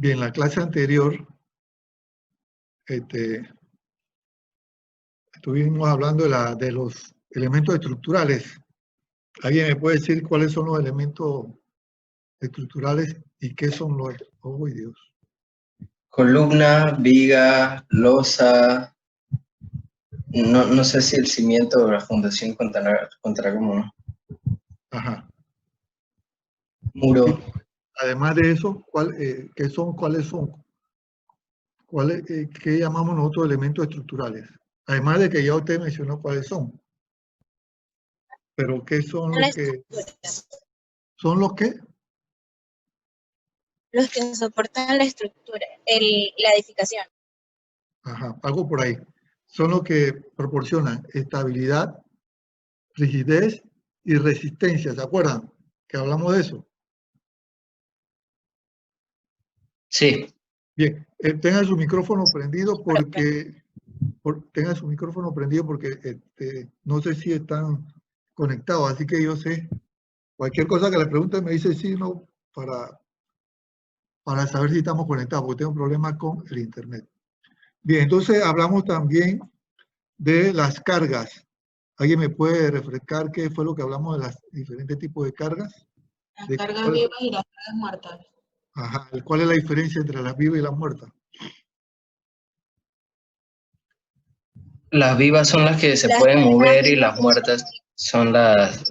Bien, la clase anterior estuvimos hablando de los elementos estructurales. ¿Alguien me puede decir cuáles son los elementos estructurales y qué son los... ¡Oh, Dios! Columna, viga, losa, no sé si el cimiento o la fundación contará como Ajá. muro. Y además de eso, ¿cuáles son? ¿Qué llamamos nosotros elementos estructurales? Además de que ya usted mencionó cuáles son. Pero ¿qué son los que... ¿Son los que? Los que soportan la estructura, la edificación. Ajá, algo por ahí. Son los que proporcionan estabilidad, rigidez y resistencia. ¿Se acuerdan que hablamos de eso? Sí. Bien, tenga su micrófono prendido porque no sé si están conectados, así que yo sé, cualquier cosa que le pregunten me dice sí, no, para saber si estamos conectados, porque tengo problemas con el internet. Bien, entonces hablamos también de las cargas. ¿Alguien me puede refrescar qué fue lo que hablamos de los diferentes tipos de cargas? Las cargas vivas y las cargas muertas. Ajá, ¿cuál es la diferencia entre las vivas y las muertas? Las vivas son las que se pueden mover y las muertas son las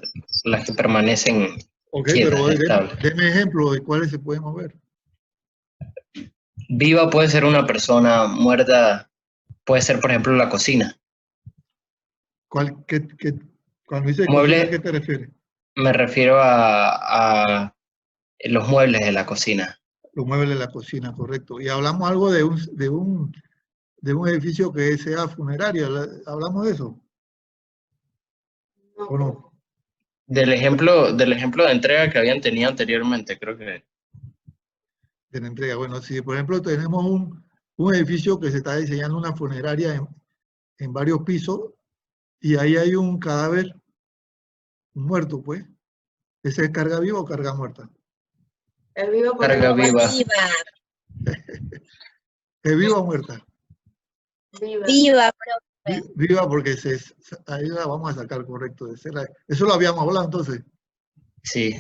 que permanecen quietas, pero estables. deme ejemplo de cuáles se pueden mover. Viva puede ser una persona, muerta puede ser, por ejemplo, la cocina. Cuando dice Mueble, cocina, ¿a qué te refieres? me refiero a los muebles de la cocina. Los muebles de la cocina, correcto. Y hablamos algo de un edificio que sea funerario. ¿Hablamos de eso? ¿O no? Del ejemplo de entrega que habían tenido anteriormente, creo que. De la entrega. Bueno, si por ejemplo tenemos un edificio que se está diseñando una funeraria en varios pisos y ahí hay un cadáver, un muerto, pues. ¿Ese es carga viva o carga muerta? Es viva porque Carga viva. ¿Es viva o muerta? Viva, profe. Viva porque ahí la vamos a sacar, correcto. Eso lo habíamos hablado entonces. Sí.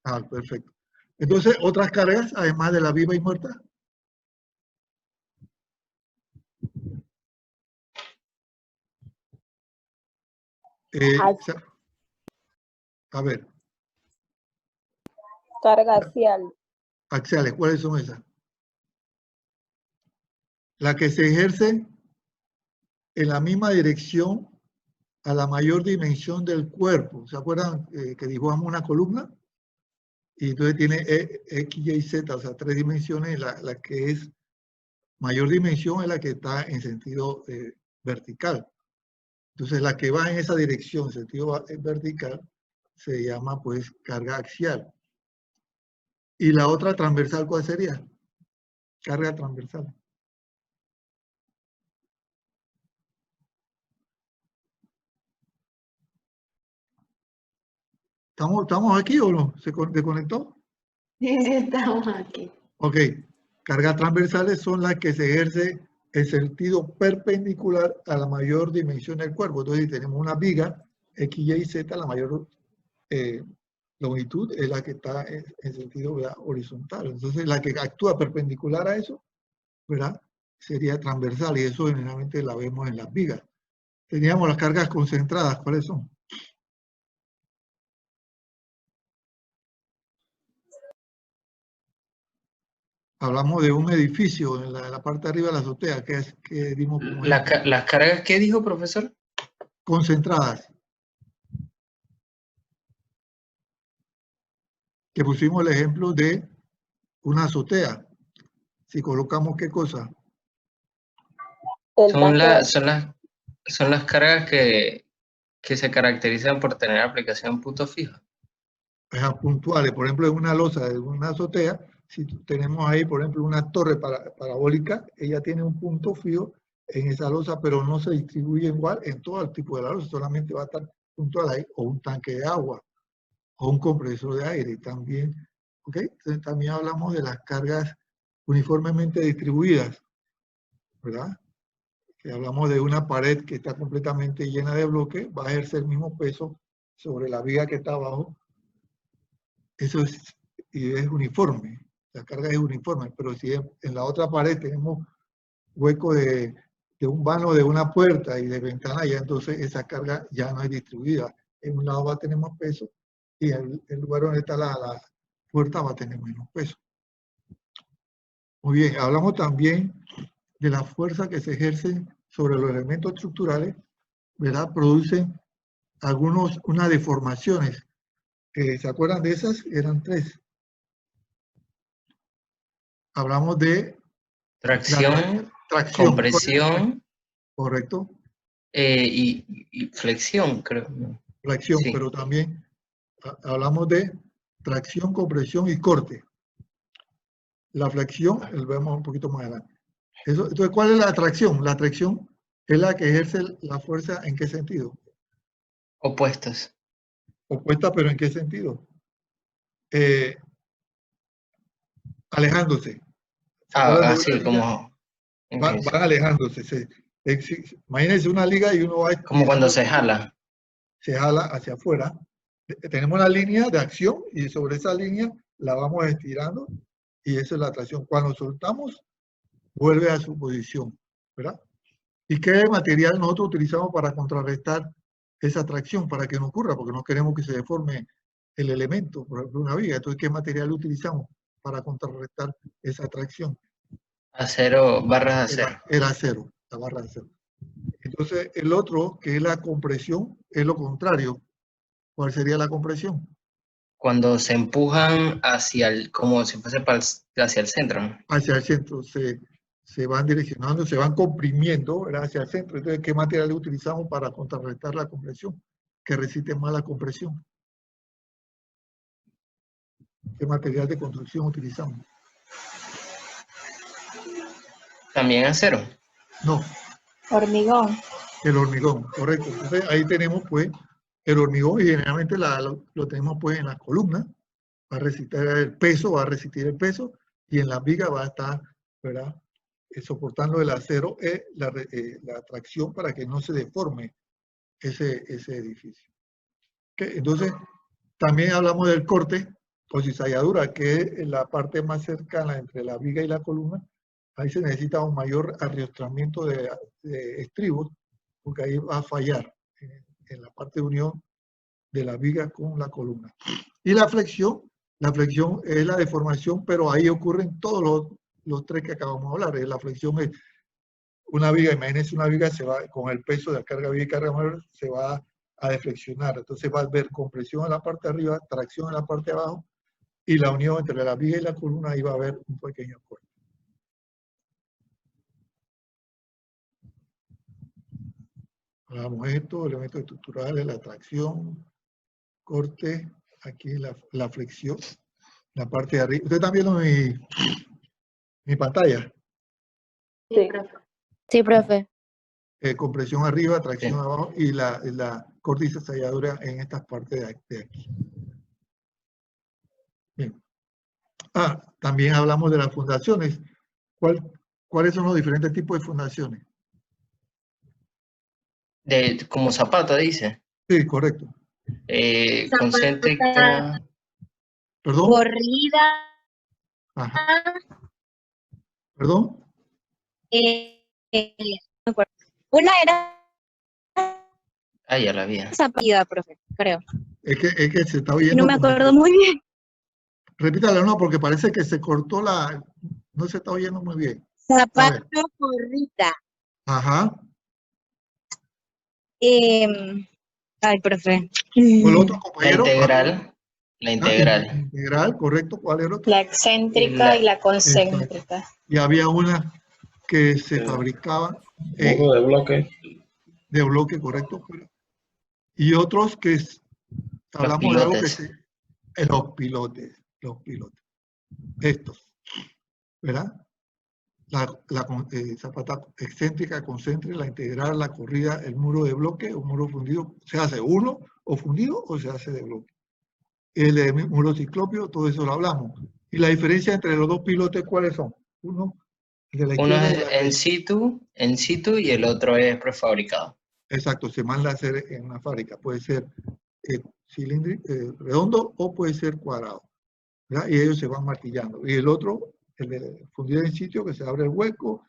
Ah, perfecto. Entonces, otras cargas, además de la viva y muerta. A ver. Carga axial. Axiales, ¿cuáles son esas? La que se ejerce en la misma dirección a la mayor dimensión del cuerpo. ¿Se acuerdan que dibujamos una columna? Y entonces tiene X, Y, Z, o sea, 3 dimensiones. La que es mayor dimensión es la que está en sentido vertical. Entonces, la que va en esa dirección, sentido vertical, se llama pues carga axial. ¿Y la otra transversal cuál sería? Carga transversal. ¿Estamos aquí o no? ¿Se desconectó? Sí, estamos aquí. Ok. Cargas transversales son las que se ejerce en sentido perpendicular a la mayor dimensión del cuerpo. Entonces, si tenemos una viga, X, Y, Z, la mayor longitud es la que está en sentido, ¿verdad?, horizontal. Entonces, la que actúa perpendicular a eso, ¿verdad?, sería transversal, y eso generalmente la vemos en las vigas. Teníamos las cargas concentradas, ¿cuáles son? Hablamos de un edificio en la parte de arriba de la azotea, que dimos como ¿Las cargas qué dijo, profesor? concentradas. Que pusimos el ejemplo de una azotea. Si colocamos, ¿qué cosa? Son las cargas que se caracterizan por tener aplicación punto fijo. Puntuales. Por ejemplo, en una losa de una azotea, si tenemos ahí, por ejemplo, una torre parabólica, ella tiene un punto fijo en esa losa, pero no se distribuye igual en todo el tipo de la losa, solamente va a estar puntual ahí, o un tanque de agua, o un compresor de aire también. ¿Ok? Entonces, también hablamos de las cargas uniformemente distribuidas, ¿verdad? Que hablamos de una pared que está completamente llena de bloques, va a ejercer el mismo peso sobre la viga que está abajo. Eso es uniforme, la carga es uniforme, pero si en la otra pared tenemos hueco de un vano de una puerta y de ventana, ya entonces esa carga ya no es distribuida. En un lado va a tener más peso y el lugar donde está la puerta va a tener menos peso. Muy bien, hablamos también de la fuerza que se ejerce sobre los elementos estructurales, ¿verdad? Producen unas deformaciones. ¿Se acuerdan de esas? Eran 3. Hablamos de tracción, compresión, correcto. Y flexión, creo. Flexión, sí. Pero también hablamos de tracción, compresión y corte. La flexión, lo vemos un poquito más adelante. Entonces, ¿cuál es la tracción? La tracción es la que ejerce la fuerza, ¿en qué sentido? Opuestas. Opuestas, pero ¿en qué sentido? Alejándose. Así como... Van alejándose. Imagínense una liga y uno va... Como cuando se jala. Se jala hacia afuera. Tenemos una línea de acción y sobre esa línea la vamos estirando y esa es la tracción. Cuando soltamos, vuelve a su posición, ¿verdad? ¿Y qué material nosotros utilizamos para contrarrestar esa tracción, para que no ocurra? Porque no queremos que se deforme el elemento, por ejemplo, una viga. Entonces, ¿qué material utilizamos para contrarrestar esa tracción? Acero, barras de acero. Era acero, la barra de acero. Entonces, el otro, que es la compresión, es lo contrario. ¿Cuál sería la compresión? Cuando se empujan como si fuese hacia el centro, ¿no? Hacia el centro, se van direccionando, se van comprimiendo, ¿verdad? Hacia el centro. Entonces, ¿qué material utilizamos para contrarrestar la compresión? Que resiste más la compresión. ¿Qué material de construcción utilizamos? ¿También acero? No. Hormigón. El hormigón, correcto. Entonces, ahí tenemos, pues, el hormigón y generalmente lo tenemos, pues, en las columnas. Va a resistir el peso, y en las vigas va a estar, ¿verdad? Soportando el acero, la tracción para que no se deforme ese edificio. ¿Okay? Entonces, también hablamos del corte o cizalladura, que es la parte más cercana entre la viga y la columna. Ahí se necesita un mayor arriostramiento de estribos, porque ahí va a fallar en la parte de unión de la viga con la columna. Y la flexión es la deformación, pero ahí ocurren todos los 3 que acabamos de hablar. La flexión es una viga, imagínense una viga, se va con el peso de la carga viga y carga mayor, se va a deflexionar. Entonces va a haber compresión en la parte de arriba, tracción en la parte de abajo, y la unión entre la viga y la columna, ahí va a haber un pequeño corte. Hagamos esto, elementos estructurales, la tracción, corte, aquí la flexión, la parte de arriba. ¿Usted también lo ve mi pantalla? Sí, profe. Sí, profe. Compresión arriba, tracción abajo y la corte y cizalladura en estas partes de aquí. Bien. También hablamos de las fundaciones. ¿Cuáles son los diferentes tipos de fundaciones? Como zapata, dice. Sí, correcto. Concéntrica. ¿Perdón? Corrida. Ajá. ¿Perdón? Una era... Ya la vi. Zapata, profe, creo. Es que se está oyendo... No me acuerdo muy bien. Repítalo, no, porque parece que se cortó no se está oyendo muy bien. Zapato, corrida. Ajá. Ay, profe. ¿O el otro compañero? La integral. La integral, correcto. ¿Cuál era el otro? La excéntrica y la concéntrica. Exacto. Y había una que se fabricaba de bloque. De bloque, correcto. Y otros que hablamos de algo que los pilotes. Estos, ¿verdad? La zapata excéntrica, concéntrica, la integral, la corrida, el muro de bloque o muro fundido. Se hace uno o fundido o se hace de bloque. El muro ciclópeo, todo eso lo hablamos. Y la diferencia entre los dos pilotes, ¿cuáles son? Uno, el de la Uno izquierda. es en situ y el otro es prefabricado. Exacto, se manda a hacer en una fábrica. Puede ser redondo o puede ser cuadrado, ¿verdad? Y ellos se van martillando. Y el otro, el de fundir en sitio, que se abre el hueco,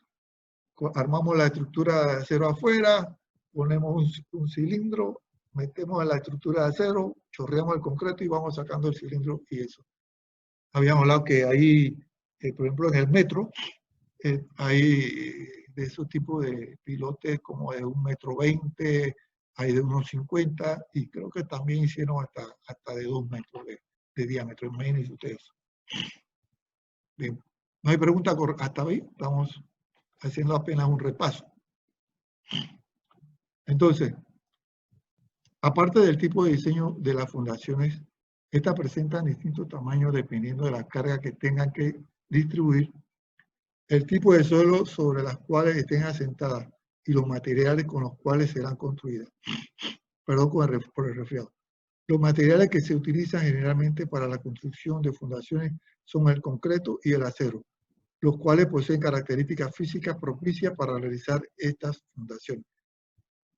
armamos la estructura de acero afuera, ponemos un cilindro, metemos la estructura de acero, chorreamos el concreto y vamos sacando el cilindro y eso. Habíamos hablado que ahí, por ejemplo, en el metro, hay de esos tipos de pilotes como de 1,20 m, hay de 1,50 m y creo que también hicieron hasta de 2 metros de diámetro. Imagínense ustedes. Bien, no hay pregunta hasta ahí, estamos haciendo apenas un repaso. Entonces, aparte del tipo de diseño de las fundaciones, estas presentan distintos tamaños dependiendo de la carga que tengan que distribuir, el tipo de suelo sobre las cuales estén asentadas y los materiales con los cuales serán construidas. Perdón por el resfriado. Los materiales que se utilizan generalmente para la construcción de fundaciones son el concreto y el acero, los cuales poseen características físicas propicias para realizar estas fundaciones.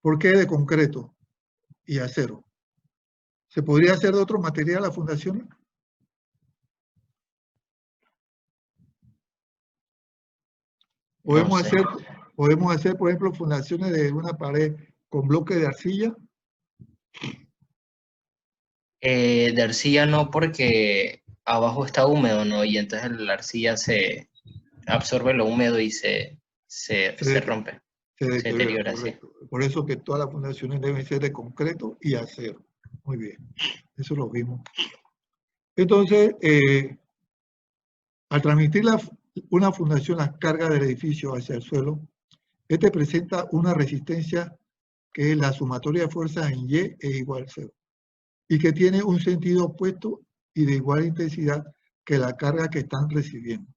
¿Por qué de concreto y acero? ¿Se podría hacer de otro material la fundación? Podemos hacer, por ejemplo, fundaciones de una pared con bloque de arcilla. De arcilla no, porque abajo está húmedo, ¿no? Y entonces la arcilla se absorbe lo húmedo y se rompe. Se Se deteriora, sí. Por eso que todas las fundaciones deben ser de concreto y acero. Muy bien, eso lo vimos. Entonces, al transmitir una fundación la carga del edificio hacia el suelo, este presenta una resistencia que es la sumatoria de fuerzas en Y es igual a 0, y que tiene un sentido opuesto y de igual intensidad que la carga que están recibiendo.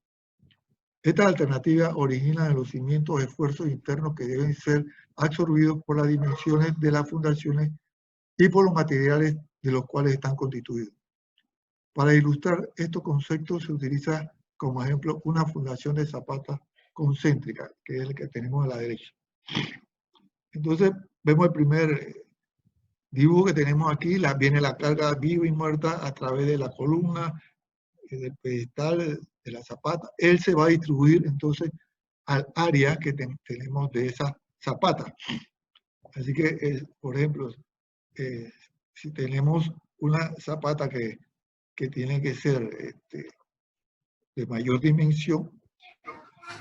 Esta alternativa origina en los cimientos esfuerzos internos que deben ser absorbidos por las dimensiones de las fundaciones y por los materiales de los cuales están constituidos. Para ilustrar estos conceptos se utiliza como ejemplo una fundación de zapata concéntrica, que es el que tenemos a la derecha. Entonces vemos el primer dibujo que tenemos aquí, viene la carga viva y muerta a través de la columna, del pedestal, de la zapata. Él se va a distribuir entonces al área que tenemos de esa zapata. Así que, por ejemplo, si tenemos una zapata que tiene que ser de mayor dimensión,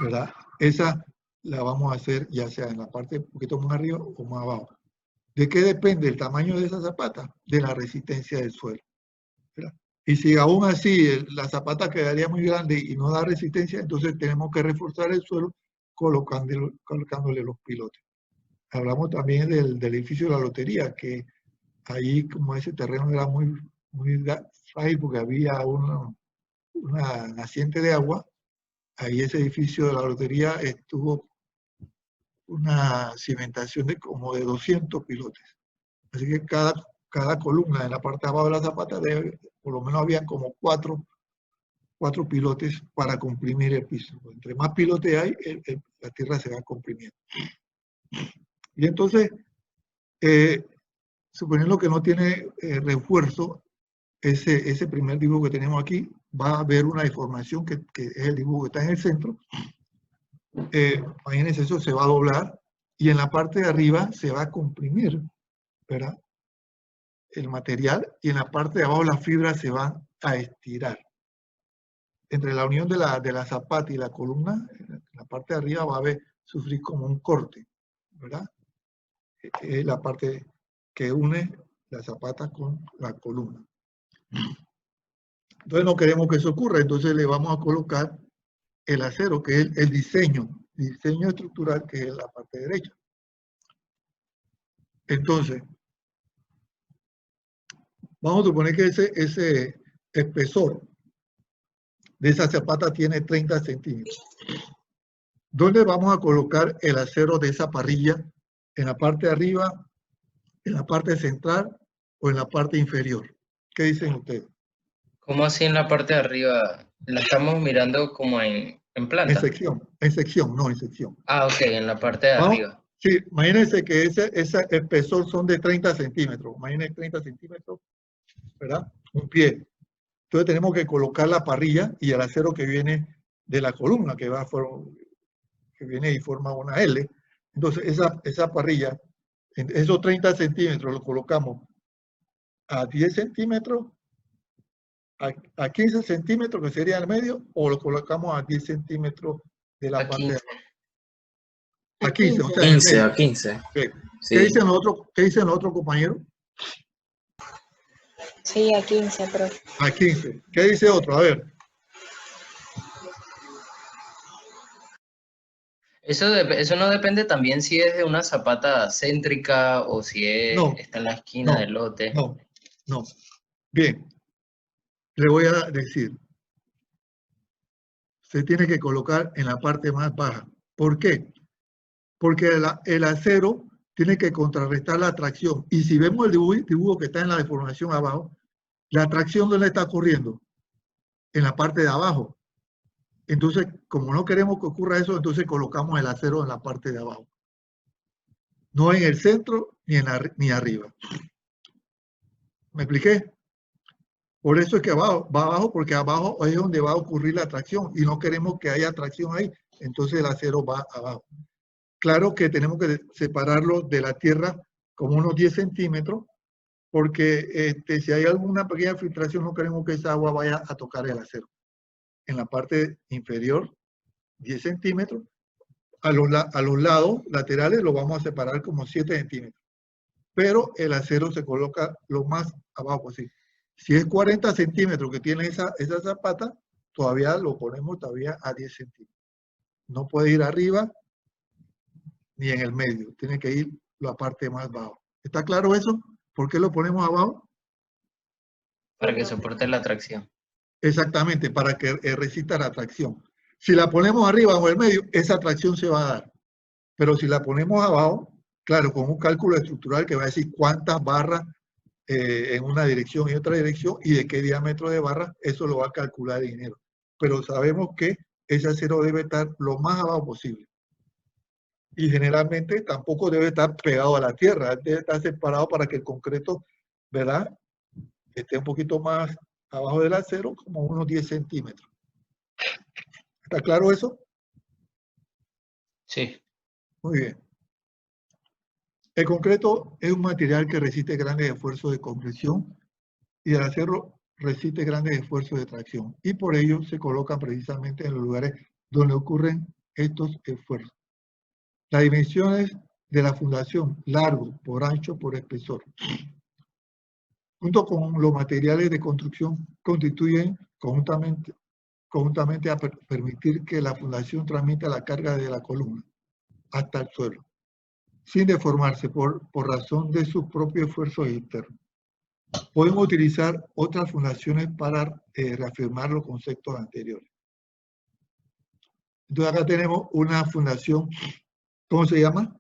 ¿verdad? Esa la vamos a hacer ya sea en la parte un poquito más arriba o más abajo. ¿De qué depende el tamaño de esa zapata? De la resistencia del suelo, ¿verdad? Y si aún así la zapata quedaría muy grande y no da resistencia, entonces tenemos que reforzar el suelo colocándole los pilotes. Hablamos también del edificio de la lotería, que ahí como ese terreno era muy frágil porque había una naciente de agua, ahí ese edificio de la lotería estuvo una cimentación de como de 200 pilotes. Así que cada columna en la parte de abajo de la zapata, por lo menos habían como cuatro pilotes para comprimir el piso. Entre más pilotes hay, la tierra se va comprimiendo. Y entonces, suponiendo que no tiene refuerzo, ese primer dibujo que tenemos aquí, va a haber una deformación que es el dibujo que está en el centro. Imagínense, eso se va a doblar y en la parte de arriba se va a comprimir, ¿verdad?, el material, y en la parte de abajo las fibras se van a estirar. Entre la unión de la zapata y la columna, en la parte de arriba va a sufrir como un corte, ¿verdad? Es la parte que une la zapata con la columna. Entonces no queremos que eso ocurra, entonces le vamos a colocar el acero, que es el diseño estructural, que es la parte derecha. Entonces, vamos a suponer que ese espesor de esa zapata tiene 30 centímetros. ¿Dónde vamos a colocar el acero de esa parrilla? ¿En la parte de arriba, en la parte central o en la parte inferior? ¿Qué dicen ustedes? ¿Cómo así en la parte de arriba? La estamos mirando como en En En planta. sección, no en sección. Ah, ok, en la parte de Vamos, arriba. sí, imagínense que ese espesor son de 30 centímetros. Imagínense 30 centímetros, ¿verdad? Un pie. Entonces tenemos que colocar la parrilla y el acero que viene de la columna, que viene y forma una L. Entonces esa parrilla, esos 30 centímetros los colocamos a 10 centímetros, a 15 centímetros, que sería el medio, o lo colocamos a 10 centímetros de la A parte de 15. abajo. A 15, o sea, en el 15 medio. a 15. ¿Qué Sí. dicen los otros compañeros? Sí, a 15, profe. A 15. ¿Qué dice otro? A ver. Eso no depende también si es de una zapata céntrica o si No, está en la esquina no, del lote. no. Bien, le voy a decir. Se tiene que colocar en la parte más baja. ¿Por qué? Porque el acero tiene que contrarrestar la tracción. Y si vemos el dibujo que está en la deformación abajo, la tracción ¿dónde está corriendo? En la parte de abajo. Entonces, como no queremos que ocurra eso, entonces colocamos el acero en la parte de abajo. No en el centro ni arriba. ¿Me expliqué? Por eso es que va abajo, porque abajo es donde va a ocurrir la tracción y no queremos que haya tracción ahí. Entonces el acero va abajo. Claro que tenemos que separarlo de la tierra como unos 10 centímetros, porque si hay alguna pequeña filtración, no queremos que esa agua vaya a tocar el acero. En la parte inferior, 10 centímetros. A los lados laterales lo vamos a separar como 7 centímetros. Pero el acero se coloca lo más abajo posible. Si es 40 centímetros que tiene esa zapata, todavía lo ponemos todavía a 10 centímetros. No puede ir arriba ni en el medio. Tiene que ir la parte más baja. ¿Está claro eso? ¿Por qué lo ponemos abajo? Para que soporte la tracción. Exactamente, para que resista la tracción. Si la ponemos arriba o en el medio, esa tracción se va a dar. Pero si la ponemos abajo, claro, con un cálculo estructural que va a decir cuántas barras en una dirección y otra dirección y de qué diámetro de barra, eso lo va a calcular el ingeniero. Pero sabemos que ese acero debe estar lo más abajo posible. Y generalmente tampoco debe estar pegado a la tierra, debe estar separado para que el concreto, ¿verdad?, esté un poquito más abajo del acero, como unos 10 centímetros. ¿Está claro eso? Sí. Muy bien. El concreto es un material que resiste grandes esfuerzos de compresión y el acero resiste grandes esfuerzos de tracción. Y por ello se coloca precisamente en los lugares donde ocurren estos esfuerzos. Las dimensiones de la fundación, largo, por ancho, por espesor, junto con los materiales de construcción, constituyen conjuntamente a permitir que la fundación transmita la carga de la columna hasta el suelo, sin deformarse por razón de sus propios esfuerzos externos. Podemos utilizar otras fundaciones para reafirmar los conceptos anteriores. Entonces acá tenemos una fundación, ¿cómo se llama?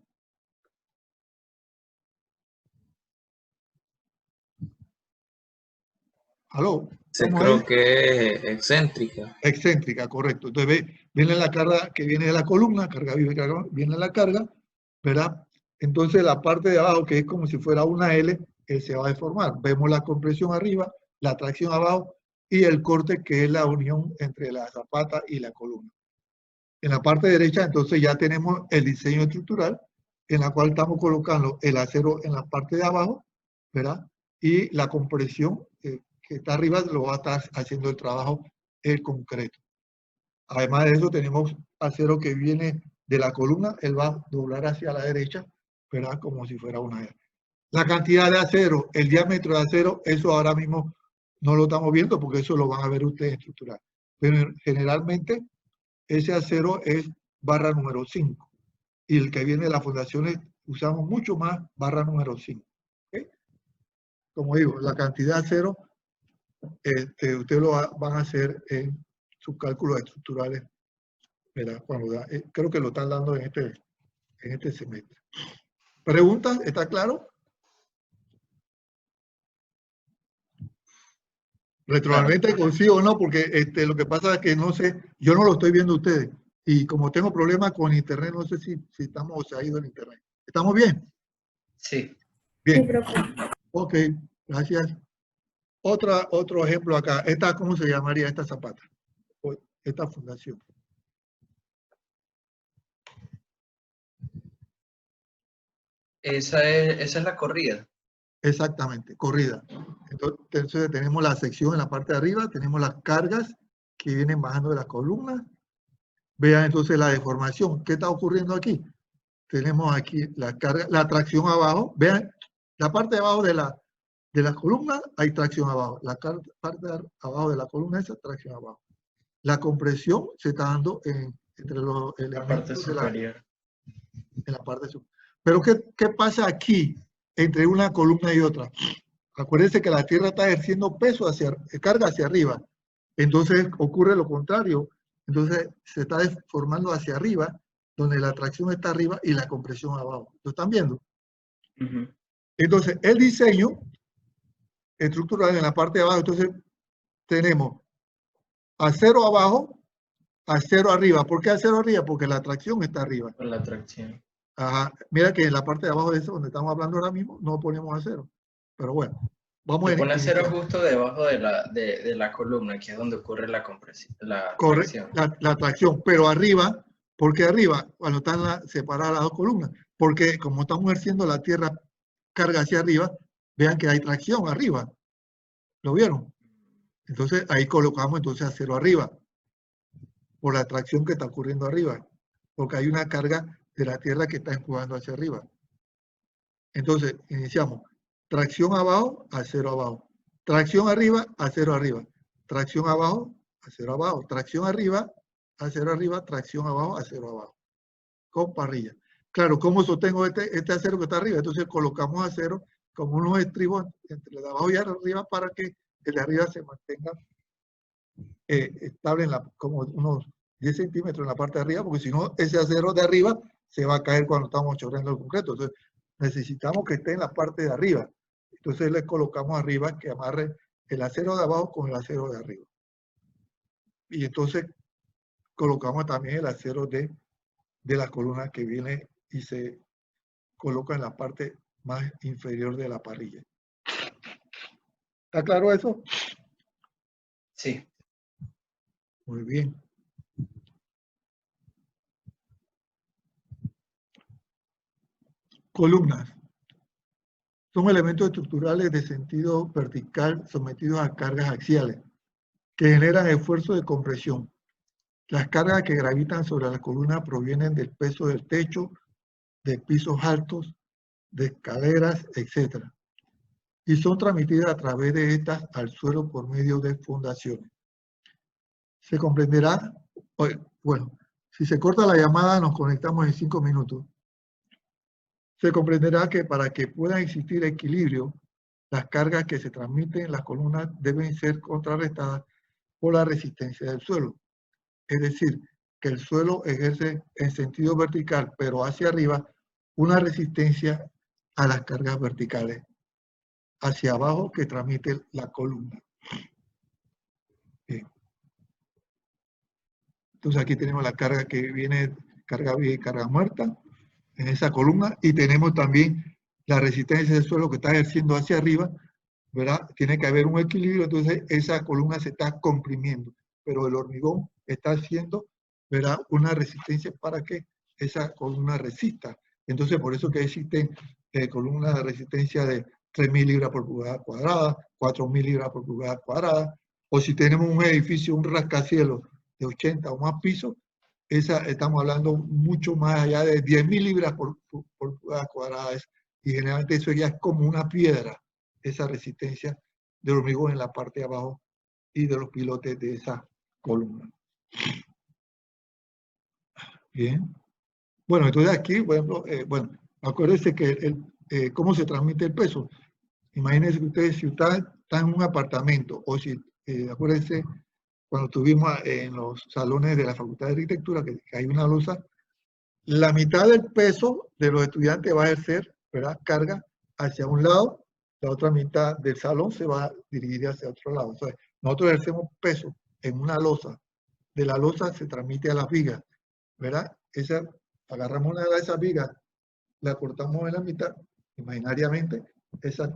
¿Aló? Creo que es excéntrica. Excéntrica, correcto. Entonces viene la carga que viene de la columna, viene la carga, ¿verdad? Entonces la parte de abajo, que es como si fuera una L, se va a deformar. Vemos la compresión arriba, la tracción abajo y el corte, que es la unión entre la zapata y la columna. En la parte derecha, entonces ya tenemos el diseño estructural, en la cual estamos colocando el acero en la parte de abajo, ¿verdad? Y la compresión que está arriba lo va a estar haciendo el trabajo el concreto. Además de eso, tenemos acero que viene de la columna, él va a doblar hacia la derecha, ¿verdad? Como si fuera una R. La cantidad de acero, el diámetro de acero, eso ahora mismo no lo estamos viendo porque eso lo van a ver ustedes estructural. Pero generalmente ese acero es barra número 5. Y el que viene de las fundaciones usamos mucho más barra número 5. ¿Okay? Como digo, la cantidad de acero ustedes lo van a hacer en sus cálculos estructurales, ¿verdad? Cuando creo que lo están dando en este semestre. ¿Preguntas? ¿Está claro? Retroalmente consigo o no, porque lo que pasa es que no sé, yo no lo estoy viendo ustedes. Y como tengo problemas con internet, no sé si estamos o se ha ido el internet. ¿Estamos bien? Sí. Sí, Bien. profe. Ok, gracias. Otro ejemplo acá. Esta, ¿cómo se llamaría esta zapata? O esta fundación. Esa es la corrida. Exactamente, corrida. Entonces tenemos la sección en la parte de arriba, tenemos las cargas que vienen bajando de las columnas. Vean entonces la deformación. ¿Qué está ocurriendo aquí? Tenemos aquí la carga, la tracción abajo. Vean, la parte de abajo de la columna hay tracción abajo. La parte de abajo de la columna esa tracción abajo. La compresión se está dando entre los La parte elementos superior. en la parte superior. Pero ¿qué pasa aquí entre una columna y otra? Acuérdense que la Tierra está ejerciendo peso carga hacia arriba. Entonces ocurre lo contrario. Entonces se está deformando hacia arriba, donde la tracción está arriba y la compresión abajo. ¿Lo están viendo? Ujú. Entonces el diseño estructural en la parte de abajo, entonces tenemos acero abajo, acero arriba. ¿Por qué acero arriba? Porque la tracción está arriba. Por la tracción. Ajá. Mira que en la parte de abajo de eso, donde estamos hablando ahora mismo, no ponemos acero. Pero bueno, vamos Se a pone acero iniciar. justo debajo de la columna, que es donde ocurre la compresión, la Corre tracción. la tracción, pero arriba, ¿por qué arriba? Cuando están separadas las dos columnas, porque como estamos ejerciendo la Tierra carga hacia arriba, vean que hay tracción arriba. ¿Lo vieron? Entonces ahí colocamos entonces acero arriba, por la tracción que está ocurriendo arriba, porque hay una carga de la Tierra que está empujando hacia arriba. Entonces iniciamos tracción abajo, acero abajo, tracción arriba, acero arriba, tracción abajo, acero abajo, tracción arriba, acero arriba, tracción abajo, acero abajo, con parrilla. Claro, ¿cómo sostengo este acero que está arriba? Entonces colocamos acero como unos estribos entre el de abajo y arriba para que el de arriba se mantenga estable como unos 10 centímetros en la parte de arriba, porque si no, ese acero de arriba se va a caer cuando estamos chorreando el concreto. Entonces necesitamos que esté en la parte de arriba. Entonces le colocamos arriba que amarre el acero de abajo con el acero de arriba. Y entonces colocamos también el acero de la columna que viene y se coloca en la parte más inferior de la parrilla. ¿Está claro eso? Sí. Muy bien. Columnas. Son elementos estructurales de sentido vertical sometidos a cargas axiales que generan esfuerzo de compresión. Las cargas que gravitan sobre la columna provienen del peso del techo, de pisos altos, de escaleras, etc. Y son transmitidas a través de estas al suelo por medio de fundaciones. Se comprenderá, bueno, si se corta la llamada nos conectamos en 5 minutos. Se comprenderá que para que pueda existir equilibrio, las cargas que se transmiten en las columnas deben ser contrarrestadas por la resistencia del suelo. Es decir, que el suelo ejerce en sentido vertical, pero hacia arriba, una resistencia a las cargas verticales hacia abajo que transmite la columna. Bien. Entonces aquí tenemos la carga que viene, carga viva y carga muerta, en esa columna, y tenemos también la resistencia del suelo que está ejerciendo hacia arriba, ¿verdad? Tiene que haber un equilibrio, entonces esa columna se está comprimiendo, pero el hormigón está haciendo, ¿verdad?, una resistencia para que esa columna resista. Entonces, por eso que existen columnas de resistencia de 3.000 libras por pulgada cuadrada, 4.000 libras por pulgada cuadrada, o si tenemos un edificio, un rascacielos de 80 o más pisos, estamos hablando mucho más allá de 10.000 libras por pulgada cuadrada, y generalmente eso ya es como una piedra, esa resistencia del hormigón en la parte de abajo y de los pilotes de esa columna. Bien. Bueno, entonces aquí, por ejemplo, bueno, acuérdense que cómo se transmite el peso. Imagínense que ustedes, si están en un apartamento, o si, acuérdense, cuando estuvimos en los salones de la Facultad de Arquitectura, que hay una losa, la mitad del peso de los estudiantes va a ejercer, ¿verdad?, carga hacia un lado, la otra mitad del salón se va a dirigir hacia otro lado. Entonces, nosotros ejercemos peso en una losa, de la losa se transmite a las vigas, ¿verdad? Agarramos una de esas vigas, la cortamos en la mitad, imaginariamente, esa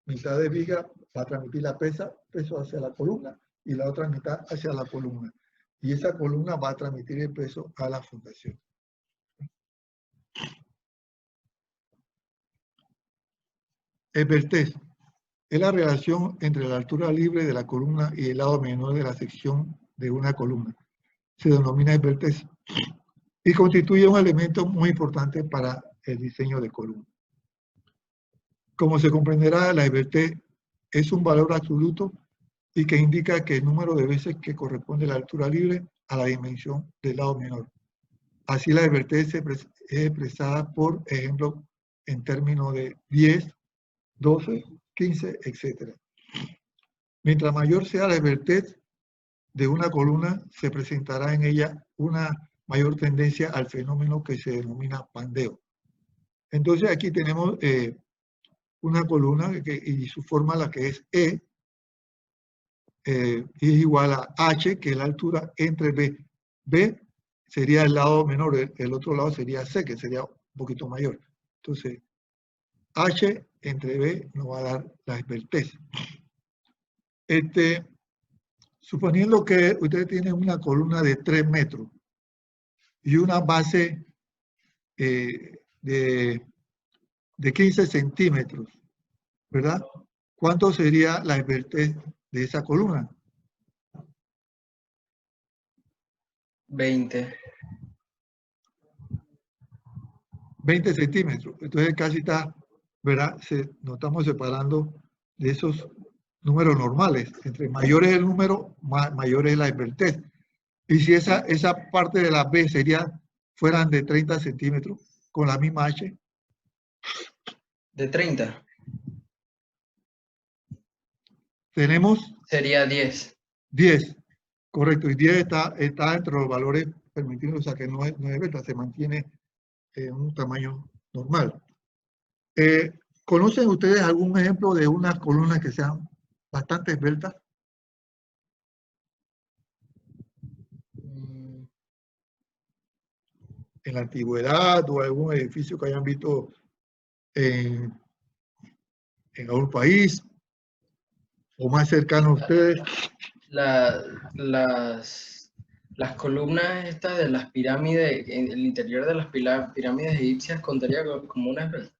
mitad de viga va a transmitir peso hacia la columna y la otra mitad hacia la columna. Y esa columna va a transmitir el peso a la fundación. Esbeltez es la relación entre la altura libre de la columna y el lado menor de la sección de una columna. Se denomina esbeltez y constituye un elemento muy importante para el diseño de columna. Como se comprenderá, la esbeltez es un valor absoluto y que indica que el número de veces que corresponde la altura libre a la dimensión del lado menor. Así la esbeltez es expresada, por ejemplo, en términos de 10, 12, 15, etc. Mientras mayor sea la esbeltez de una columna, se presentará en ella una mayor tendencia al fenómeno que se denomina pandeo. Entonces aquí tenemos una columna y su forma, la que es E, es igual a H, que es la altura entre B. B sería el lado menor, el otro lado sería C, que sería un poquito mayor. Entonces, H entre B nos va a dar la esbeltez. Suponiendo que ustedes tienen una columna de 3 metros y una base de 15 centímetros, ¿verdad? ¿Cuánto sería la esbeltez de esa columna? 20. 20 centímetros. Entonces casi está, ¿verdad? Nos estamos separando de esos números normales. Entre mayor es el número, mayor es la esbeltez. Y si esa parte de la B fueran de 30 centímetros, con la misma H. ¿De 30? Tenemos... Sería 10. 10, correcto. Y 10 está entre los valores permitidos, o sea que no es beta, se mantiene en un tamaño normal. ¿Conocen ustedes algún ejemplo de unas columnas que sean bastante esbeltas? En la antigüedad o algún edificio que hayan visto en algún país o más cercano a ustedes. Las columnas estas de las pirámides, en el interior de las pirámides egipcias, contaría como una esbelta.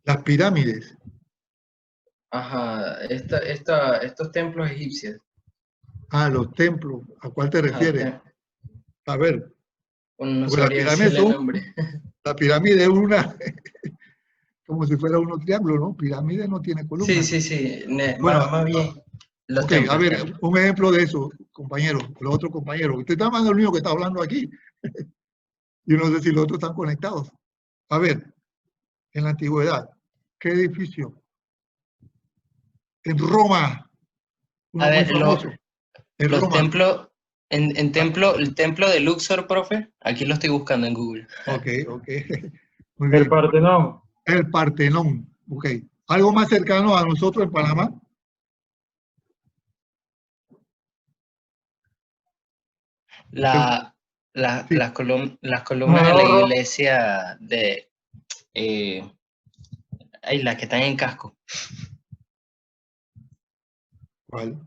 Las pirámides. Ajá, estos templos egipcios. Ah, los templos. ¿A cuál te refieres? A ver. Bueno, no Porque sabría decirle el nombre. La pirámide es una, como si fuera uno triángulo, ¿no? Pirámide no tiene columna. Sí. Bueno, más bien. Ok, a ver, un ejemplo de eso, compañeros, los otros compañeros. Usted está hablando del único que está hablando aquí. Yo no sé si los otros están conectados. A ver, en la antigüedad, ¿qué edificio? En Roma. A ver, en los Roma. templos, el templo de Luxor, profe, aquí lo estoy buscando en Google. Ok. Muy bien. El Partenón. El Partenón, ok. ¿Algo más cercano a nosotros en Panamá? Las columnas de la iglesia de... las que están en casco. ¿Cuál?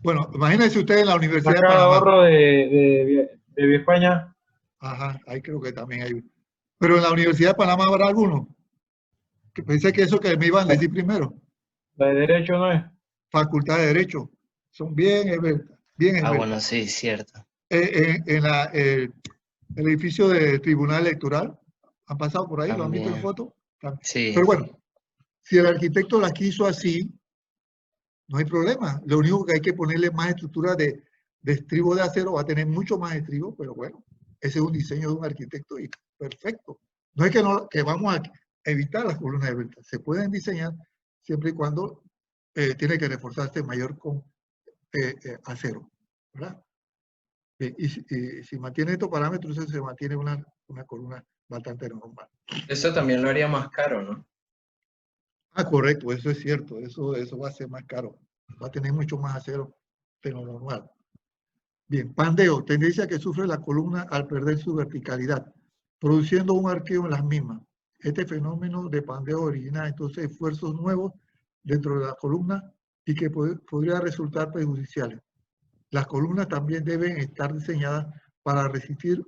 Bueno, imagínense ustedes en la Universidad La de Caja de Panamá. Ahorro de Vía España. Ajá, ahí creo que también hay. Pero en la Universidad de Panamá habrá alguno. Que pensé que eso que me iban a decir primero. La de Derecho no es. Facultad de Derecho. Son bien esbeltas. Bueno, sí, cierto. En el edificio del Tribunal Electoral. ¿Han pasado por ahí? También. ¿Lo han visto en foto? Sí. Pero bueno, si el arquitecto la quiso así, no hay problema. Lo único que hay que ponerle más estructura de estribo de acero, va a tener mucho más estribo, pero bueno, ese es un diseño de un arquitecto y perfecto. No es que vamos a evitar las columnas esbeltas. Se pueden diseñar siempre y cuando tiene que reforzarse mayor con acero, ¿verdad? Y si mantiene estos parámetros, entonces se mantiene una columna bastante normal. Eso también lo haría más caro, ¿no? Ah, correcto, eso es cierto, eso va a ser más caro. va a tener mucho más acero de lo normal. Bien, pandeo, tendencia que sufre la columna al perder su verticalidad, produciendo un arqueo en las mismas. Este fenómeno de pandeo origina entonces esfuerzos nuevos dentro de la columna y que podría resultar perjudiciales. Las columnas también deben estar diseñadas para resistir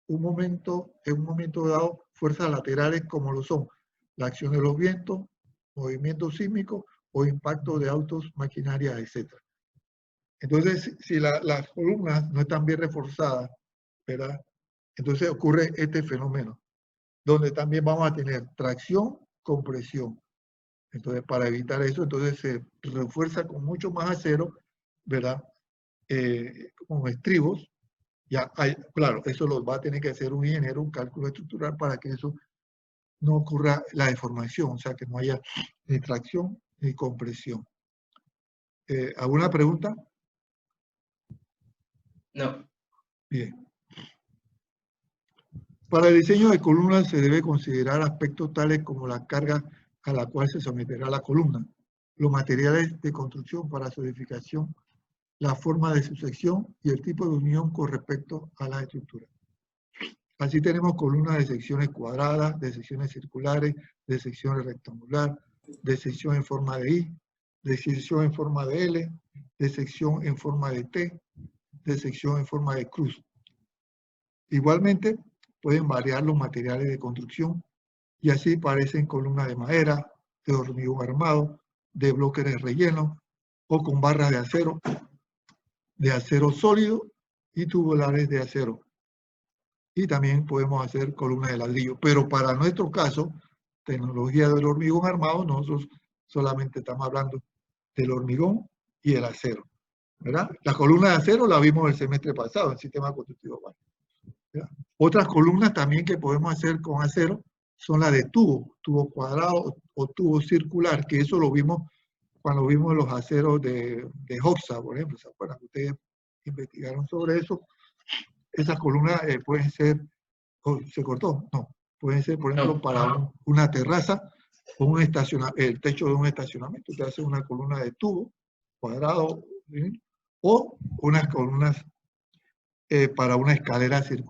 en un momento dado fuerzas laterales como lo son la acción de los vientos, movimientos sísmicos o impacto de autos, maquinaria, etc. Entonces, si las columnas no están bien reforzadas, ¿verdad? Entonces ocurre este fenómeno, donde también vamos a tener tracción, compresión. Entonces, para evitar eso, entonces se refuerza con mucho más acero, ¿verdad? Con estribos. Ya hay, claro, eso lo va a tener que hacer un ingeniero, un cálculo estructural para que eso no ocurra la deformación, o sea, que no haya ni tracción ni compresión. ¿Alguna pregunta? No. Bien. Para el diseño de columnas se debe considerar aspectos tales como la carga a la cual se someterá la columna, los materiales de construcción para su edificación, la forma de su sección y el tipo de unión con respecto a la estructura. Así tenemos columnas de secciones cuadradas, de secciones circulares, de secciones rectangular, de sección en forma de I, de sección en forma de L, de sección en forma de T, de sección en forma de cruz. Igualmente, pueden variar los materiales de construcción y así parecen columnas de madera, de hormigón armado, de bloques de relleno o con barras de acero sólido y tubulares de acero. Y también podemos hacer columnas de ladrillo. Pero para nuestro caso, tecnología del hormigón armado, nosotros solamente estamos hablando del hormigón y el acero, ¿verdad? La columna de acero la vimos el semestre pasado en sistema constructivo básico. Otras columnas también que podemos hacer con acero son las de tubo cuadrado o tubo circular, que eso lo vimos cuando vimos los aceros de Hoxha, por ejemplo. ¿Se acuerdan? Ustedes investigaron sobre eso. Esas columnas pueden ser, ¿se cortó? No, pueden ser, por ejemplo, para una terraza o el techo de un estacionamiento. Usted hace una columna de tubo cuadrado, ¿sí? O unas columnas para una escalera circular.